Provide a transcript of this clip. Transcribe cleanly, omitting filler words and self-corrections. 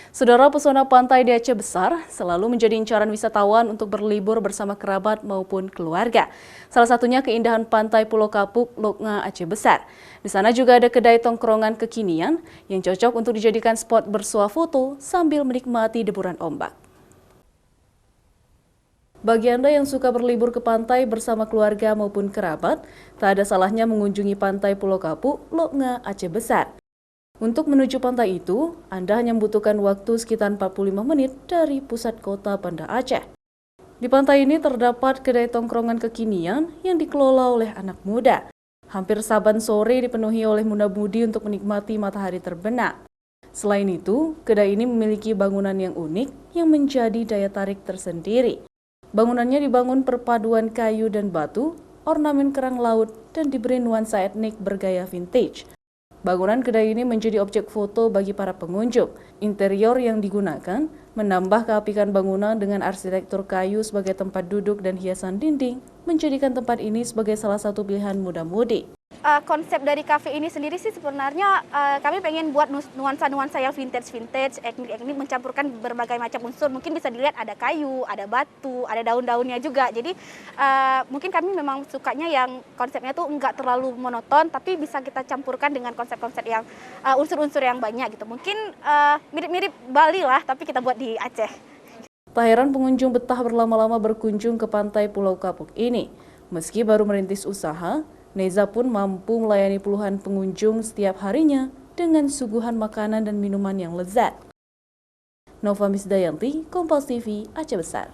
Saudara, pesona pantai di Aceh Besar selalu menjadi incaran wisatawan untuk berlibur bersama kerabat maupun keluarga. Salah satunya keindahan pantai Pulau Kapuk, Loknga, Aceh Besar. Di sana juga ada kedai tongkrongan kekinian yang cocok untuk dijadikan spot bersuah foto sambil menikmati deburan ombak. Bagi Anda yang suka berlibur ke pantai bersama keluarga maupun kerabat, tak ada salahnya mengunjungi pantai Pulau Kapuk, Loknga, Aceh Besar. Untuk menuju pantai itu, Anda hanya membutuhkan waktu sekitar 45 menit dari pusat kota Banda Aceh. Di pantai ini terdapat kedai tongkrongan kekinian yang dikelola oleh anak muda. Hampir saban sore dipenuhi oleh muda-mudi untuk menikmati matahari terbenam. Selain itu, kedai ini memiliki bangunan yang unik yang menjadi daya tarik tersendiri. Bangunannya dibangun perpaduan kayu dan batu, ornamen kerang laut, dan diberi nuansa etnik bergaya vintage. Bangunan kedai ini menjadi objek foto bagi para pengunjung. Interior yang digunakan menambah keapikan bangunan dengan arsitektur kayu sebagai tempat duduk dan hiasan dinding, menjadikan tempat ini sebagai salah satu pilihan muda-mudi. Konsep dari kafe ini sendiri sih sebenarnya kami pengen buat nuansa-nuansa yang vintage-vintage, etnik-etnik, mencampurkan berbagai macam unsur. Mungkin bisa dilihat ada kayu, ada batu, ada daun-daunnya juga. Jadi mungkin kami memang sukanya yang konsepnya tuh nggak terlalu monoton, tapi bisa kita campurkan dengan konsep-konsep yang unsur-unsur yang banyak gitu. Mungkin mirip-mirip Bali lah, tapi kita buat di Aceh. Tak heran pengunjung betah berlama-lama berkunjung ke pantai Pulau Kapuk ini. Meski baru merintis usaha, Neza pun mampu melayani puluhan pengunjung setiap harinya dengan suguhan makanan dan minuman yang lezat. Nova Misdayanti, Kompas TV, Aceh Besar.